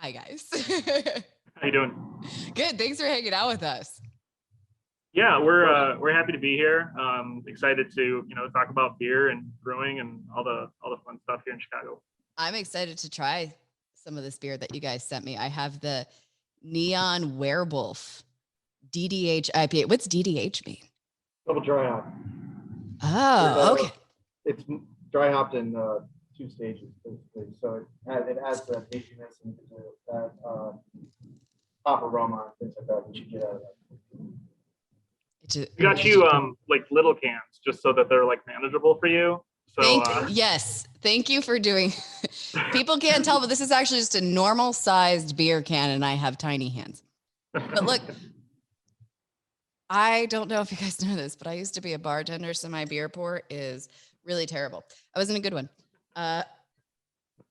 Hi, guys. How you doing? Good. Thanks for hanging out with us. Yeah, we're happy to be here. Excited to talk about beer and brewing and all the fun stuff here in Chicago. I'm excited to try some of this beer that you guys sent me. I have the Neon Werewolf DDH IPA. What's DDH mean? Double dry hop. Oh, okay. It's dry hopped in 2 stages, basically. So it adds that tastiness and that hop aroma and things like that you get out of that. We got you like little cans just so that they're like manageable for you. So yes, thank you for doing. People can't tell, but this is actually just a normal sized beer can, and I have tiny hands. But look, I don't know if you guys know this, but I used to be a bartender, so my beer pour is really terrible. I wasn't a good one.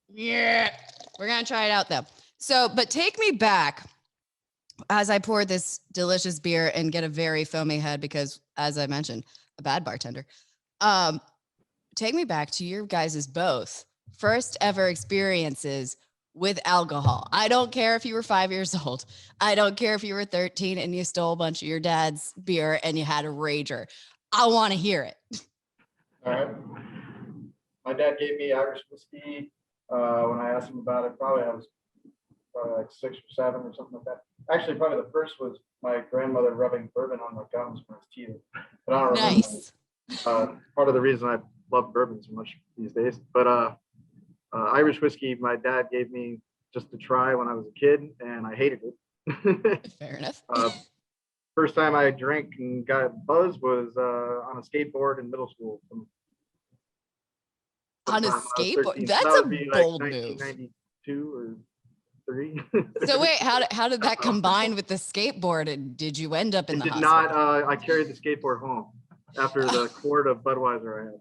Yeah, we're gonna try it out though. So, but take me back as I pour this delicious beer and get a very foamy head because, as I mentioned, a bad bartender. Take me back to your guys' both first ever experiences with alcohol. I don't care if you were 5 years old. I don't care if you were 13 and you stole a bunch of your dad's beer and you had a rager. I want to hear it. All right. My dad gave me Irish whiskey when I asked him about it. I was like 6 or 7 or something like that. Actually, probably the first was my grandmother rubbing bourbon on my gums when I was teething. But I don't remember. Nice. Part of the reason I love bourbon so much these days. But Irish whiskey, my dad gave me just to try when I was a kid, and I hated it. Fair enough. First time I drank and got buzzed was on a skateboard in middle school. On a skateboard? That's a bold move. 1992 or 3. So wait, how did that combine with the skateboard? And did you end up in the hospital? Did not. I carried the skateboard home after the quart of Budweiser I had.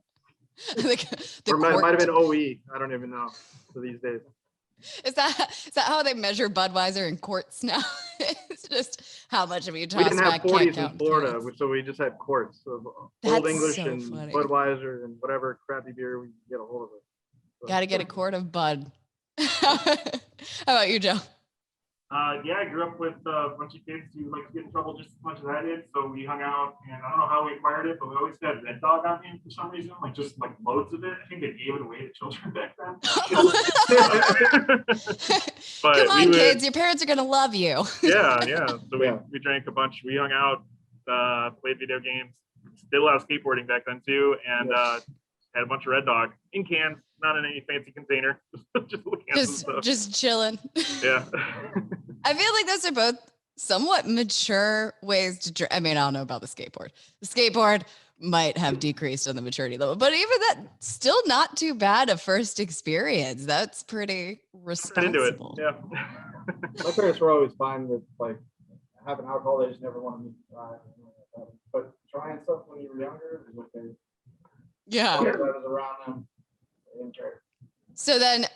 Or might have been OE. I don't even know for these days. Is that how they measure Budweiser in quarts now? It's just how much of you toss back. We didn't have 40s in Florida, so we just had quarts of Old English and Budweiser and whatever crappy beer we could get a hold of it. So, got to get a quart of Bud. How about you, Joe? Yeah, I grew up with a bunch of kids who like to get in trouble just as much as I did. So we hung out, and I don't know how we acquired it, but we always had Red Dog on hand for some reason, like loads of it. I think they gave it away to children back then. But come on, kids, your parents are gonna love you. Yeah. So we drank a bunch. We hung out, played video games, did a lot of skateboarding back then too, and had a bunch of Red Dog in cans, not in any fancy container, just chilling. Yeah. I feel like those are both somewhat mature ways to drink. I mean, I don't know about the skateboard. The skateboard might have decreased on the maturity level, but even that, still not too bad a first experience. That's pretty responsible. Yeah. My parents were always fine with like having alcohol. They just never wanted me to try. But trying stuff when you were younger is okay. Yeah. I was around them. I didn't care. So then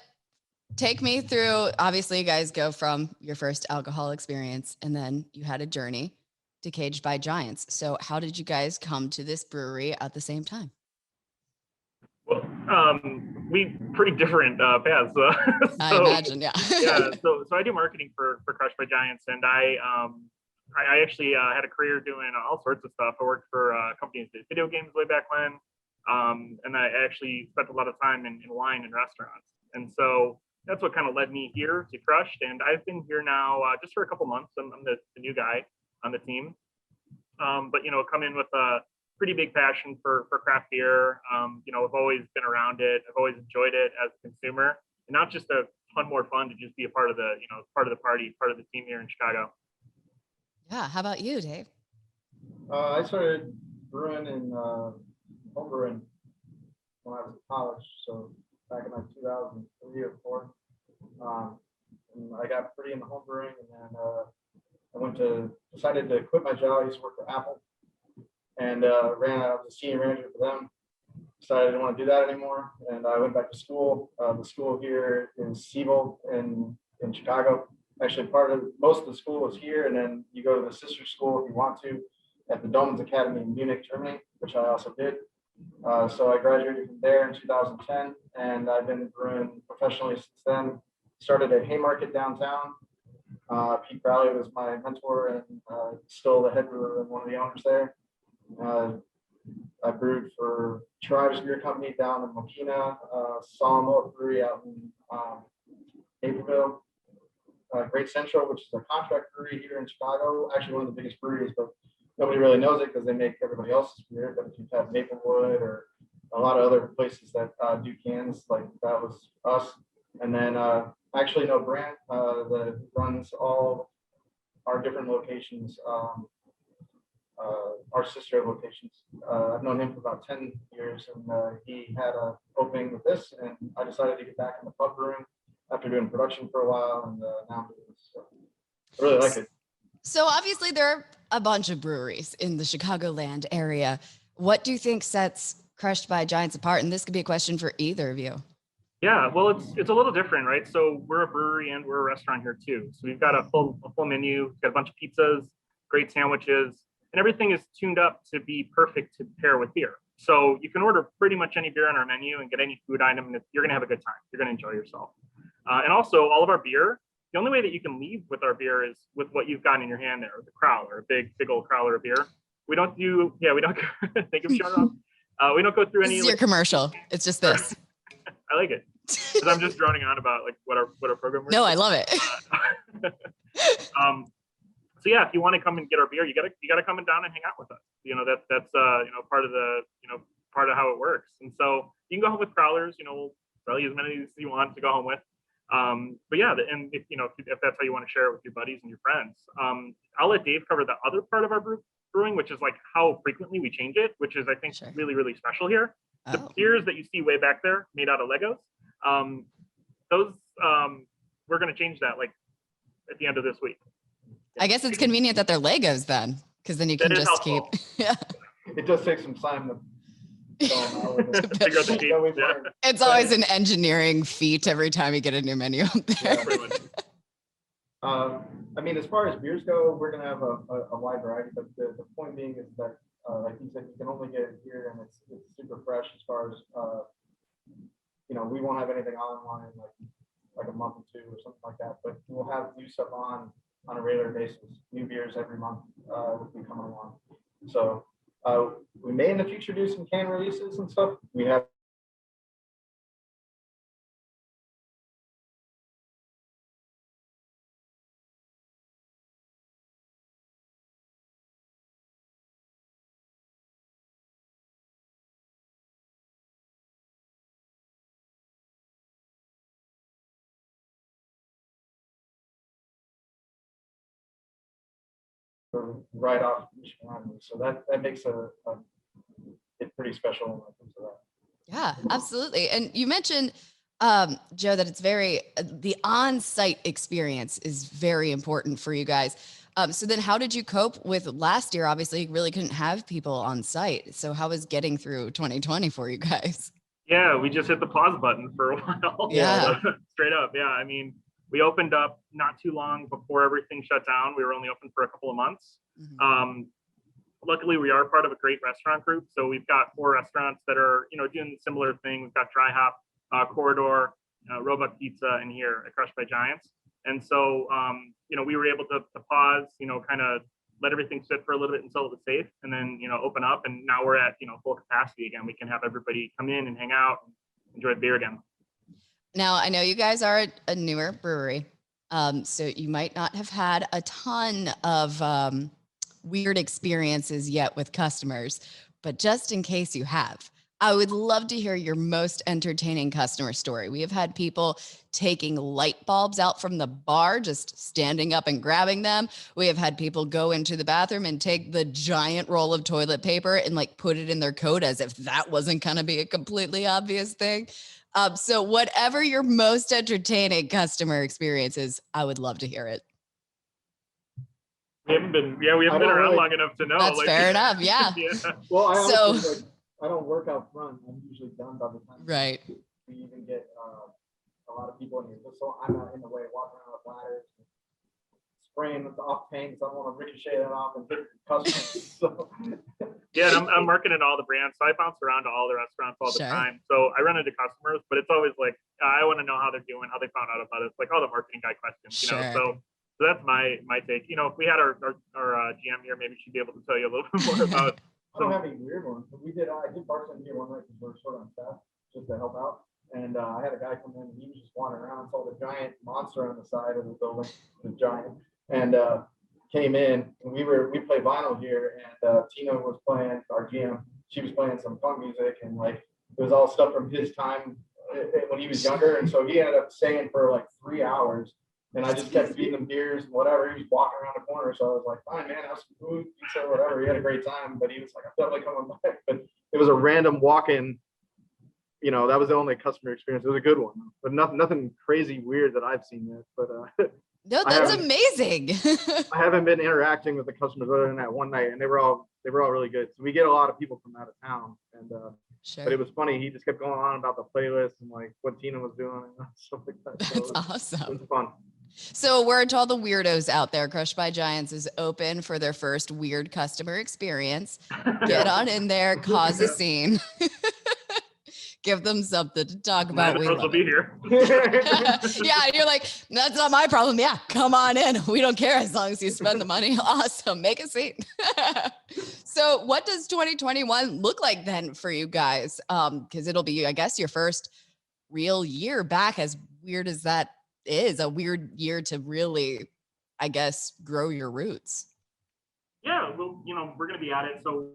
take me through, obviously you guys go from your first alcohol experience and then you had a journey to Caged by Giants. So how did you guys come to this brewery at the same time? Well, we pretty different paths. So, I imagine, yeah. Yeah. So I do marketing for Crushed by Giants, and I actually had a career doing all sorts of stuff. I worked for companies that did video games way back when, and I actually spent a lot of time in wine and restaurants. And so that's what kind of led me here to Crushed. And I've been here now just for a couple months. I'm the new guy on the team. But, come in with a pretty big passion for craft beer. I've always been around it. I've always enjoyed it as a consumer, and not just a more fun to just be a part of the, part of the party, part of the team here in Chicago. Yeah. How about you, Dave? I started brewing in homebrewing when I was in college. So back in like 2003 or 4. And I got pretty into homebrewing, and then decided to quit my job. I used to work for Apple, and ran out as a senior manager for them. Decided I didn't want to do that anymore, and I went back to school. The school here is Siebel in Chicago. Actually, most of the school is here, and then you go to the sister school if you want to at the Domus Academy in Munich, Germany, which I also did. So I graduated from there in 2010, and I've been brewing professionally since then. started at Haymarket downtown. Pete Crowley was my mentor and still the head brewer and one of the owners there. I brewed for Tribes Beer Company down in Mokina, Solemn Oak Brewery out in Naperville, Great Central, which is a contract brewery here in Chicago, actually one of the biggest breweries, but nobody really knows it because they make everybody else's beer. But if you have Maplewood or a lot of other places that do cans, like that was us. And then I actually know Brant that runs all our different locations, our sister locations. I've known him for about 10 years, and he had an opening with this, and I decided to get back in the pub brewing after doing production for a while, and now I'm doing this. So I really like it. So obviously there are a bunch of breweries in the Chicagoland area. What do you think sets Crushed by Giants apart? And this could be a question for either of you. Yeah, well, it's a little different, right? So we're a brewery and we're a restaurant here too. So we've got a full menu, we've got a bunch of pizzas, great sandwiches, and everything is tuned up to be perfect to pair with beer. So you can order pretty much any beer on our menu and get any food item, and you're gonna have a good time. You're gonna enjoy yourself. And also all of our beer, the only way that you can leave with our beer is with what you've got in your hand there, the crowler, a big old crowler of beer. We don't think of showing off. We don't go through any. This is your commercial. It's just this. I like it. Because I'm just droning on about like what our program works. No, I love it. So yeah, if you want to come and get our beer, you gotta come and down and hang out with us. That's part of how it works. And so you can go home with crowlers. We'll sell you as many as you want to go home with. But yeah, and if that's how you want to share it with your buddies and your friends, I'll let Dave cover the other part of our brewing, which is like how frequently we change it, which is I think really, really special here. The beers that you see way back there made out of Legos, those we're going to change that like at the end of this week. I guess it's convenient that they're Legos then, because then you can just keep. Yeah. It does take some time to. It's always an engineering feat every time you get a new menu up there. Yeah, I mean, as far as beers go, we're going to have a wide variety, but the point being is that, like you said, you can only get it here, and it's super fresh as far as, we won't have anything online like a month or two or something like that, but we'll have new stuff on a regular basis. New beers every month will be coming along. So we may in the future do some can releases and stuff. We have right off Michigan Avenue, so that makes it pretty special when it comes to that. Yeah, absolutely. And you mentioned, Joe, that it's the on-site experience is very important for you guys. So then how did you cope with last year? Obviously, you really couldn't have people on site. So how was getting through 2020 for you guys? Yeah, we just hit the pause button for a while. Yeah. Straight up. Yeah. I mean, we opened up not too long before everything shut down. We were only open for a couple of months. Mm-hmm. Luckily, we are part of a great restaurant group. So we've got 4 restaurants that are, doing similar things. We've got Dry Hop, Corridor, Roebuck Pizza, and here at Crushed by Giants. And so, we were able to pause, kind of let everything sit for a little bit until it was safe, and then, open up. And now we're at, full capacity again. We can have everybody come in and hang out and enjoy the beer again. Now, I know you guys are a newer brewery, so you might not have had a ton of weird experiences yet with customers, but just in case you have, I would love to hear your most entertaining customer story. We have had people taking light bulbs out from the bar, just standing up and grabbing them. We have had people go into the bathroom and take the giant roll of toilet paper and put it in their coat as if that wasn't going to be a completely obvious thing. So whatever your most entertaining customer experience is, I would love to hear it. We haven't been around long enough to know. That's fair enough. Yeah. Yeah. Well, I don't work out front. I'm usually done by the time. Right. We even get a lot of people in here, so I'm not in the way walking around with ladders, spraying with the octane, so I don't want to ricochet that off and hit customers. So. Yeah, and I'm marketing all the brands, so I bounce around to all the restaurants all the time. So I run into customers, but it's always like I want to know how they're they're doing, how they found out about it, like all the marketing guy questions, you know. Sure. So that's my take. You know, if we had our GM here, maybe she'd be able to tell you a little bit more about. I don't have any weird ones, but I did bartend here one night because we were short on staff just to help out. And I had a guy come in, and he was just wandering around, saw the giant monster on the side of the building, the giant, and came in, and we play vinyl here, and Tina was playing, our GM, she was playing some funk music, and like it was all stuff from his time when he was younger, and so he ended up staying for like 3 hours, and I just kept feeding him beers and whatever. He was walking around the corner, so I was like, fine, man, have some food, pizza, whatever. He had a great time, but he was like, I'm definitely coming back. But it was a random walk-in. You know, that was the only customer experience. It was a good one, but nothing crazy weird that I've seen yet. But No, that's amazing. I haven't been interacting with the customers other than that one night, and they were all really good. So we get a lot of people from out of town, and Sure. but it was funny. He just kept going on about the playlist and like what Tina was doing and stuff like that. So That's awesome. It was fun. So, word to all the weirdos out there, Crushed by Giants is open for their first weird customer experience. Get on in there, cause a scene. Give them something to talk about. We will be here. Yeah, you're like, that's not my problem. Yeah, come on in. We don't care as long as you spend the money. Awesome. Make a scene. So what does 2021 look like then for you guys? Because it'll be, I guess, your first real year back, as weird as that is, a weird year to really, I guess, grow your roots. Yeah, well, you know, we're going to be at it. So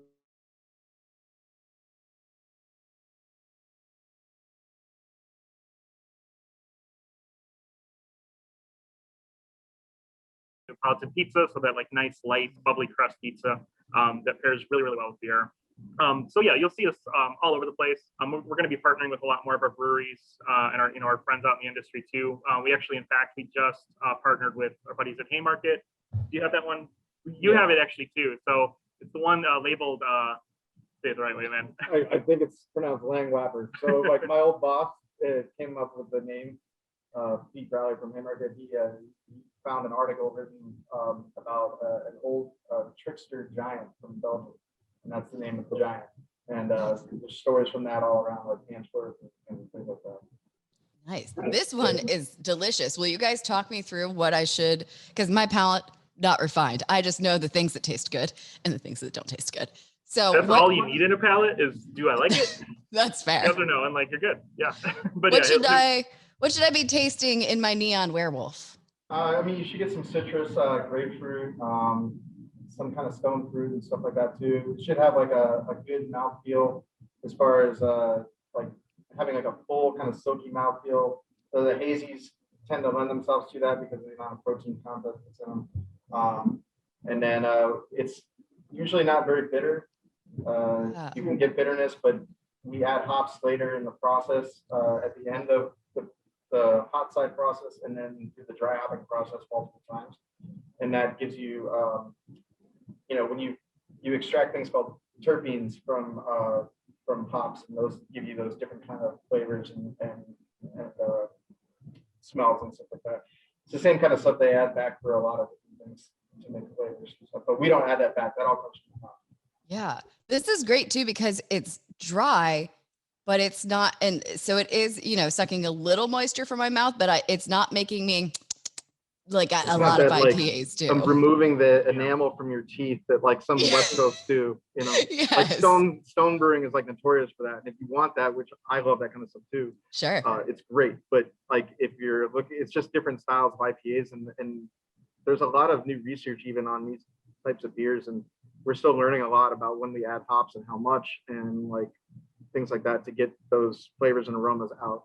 Neapolitan pizza, so that like nice, light, bubbly crust pizza that pairs really, really well with beer. So yeah, you'll see us all over the place. We're going to be partnering with a lot more of our breweries and our friends out in the industry too. We actually, in fact, we just partnered with our buddies at Haymarket. Do you have that one? You have it actually too. So it's the one labeled. Say it the right way, man. I think it's pronounced Langwapper. So like my old boss came up with the name. Pete Crowley from Haymarket. He found an article written about an old trickster giant from Belgium, and that's the name of the giant. And there's stories from that all around, like Antwerp and things like that. Nice. This one is delicious. Will you guys talk me through what I should, because my palate, not refined. I just know the things that taste good and the things that don't taste good. So that's all you need in a palate is, do I like it? That's fair. Yes or no, and like, you're good. Yeah. But what should I be tasting in my neon werewolf? I mean, you should get some citrus, grapefruit, some kind of stone fruit and stuff like that too. It should have like a good mouthfeel as far as like having like a full kind of silky mouthfeel. So the hazies tend to lend themselves to that because of the amount of protein content that's in them. And then it's usually not very bitter. You can get bitterness, but we add hops later in the process at the end of the hot side process, and then do the dry hopping process multiple times. And that gives you, you know, when you extract things called terpenes from hops, and those give you those different kind of flavors and smells and stuff like that. It's the same kind of stuff they add back for a lot of different things to make flavors and stuff, but we don't add that back. That all comes from the hop. Yeah, this is great too because it's dry, but it's not, and so it is, you know, sucking a little moisture from my mouth, but it's not making me like a lot of IPAs do. I'm removing the enamel from your teeth that like some West Coast do, you know. Yes. Like Stone Brewing is like notorious for that. And if you want that, which I love that kind of stuff too, sure, it's great. But like if you're looking, it's just different styles of IPAs, and there's a lot of new research even on these types of beers, and we're still learning a lot about when we add hops and how much and like things like that to get those flavors and aromas out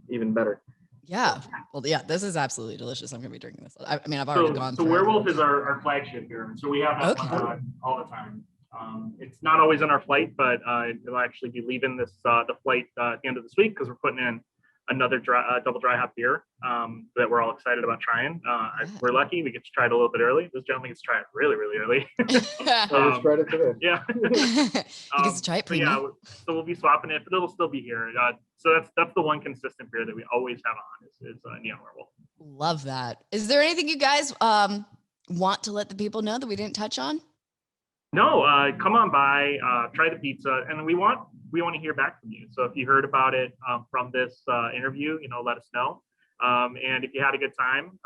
even better. Yeah. Well, yeah, this is absolutely delicious. I'm going to be drinking this. I mean, I've already gone So through Werewolf is our flagship here. So we have that one on all the time. It's not always in our flight, but it'll actually be leaving the flight at the end of this week because we're putting in another double dry hop beer that we're all excited about trying. We're lucky we get to try it a little bit early. This gentleman gets to try it really, really early. I just tried it today. Yeah. You get to try it yeah, so we'll be swapping it, but it'll still be here. So that's the one consistent beer that we always have on is Neon Werewolf. Love that. Is there anything you guys want to let the people know that we didn't touch on? No, come on by, try the pizza, and we want to hear back from you. So if you heard about it from this interview, you know, let us know. And if you had a good time,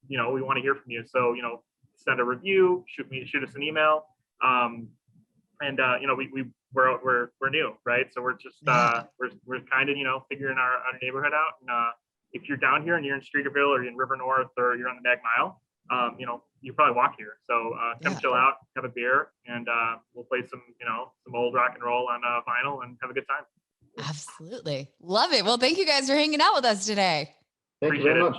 you know, we want to hear from you. So, you know, send a review, shoot us an email. And you know, we're new, right? So we're just we're kind of, you know, figuring our neighborhood out. And if you're down here and you're in Streeterville or you're in River North or you're on the Mag Mile, you know, you probably walk here. So come chill out, have a beer, and we'll play some, you know, some old rock and roll on vinyl and have a good time. Absolutely. Love it. Well, thank you guys for hanging out with us today. Thank you very much.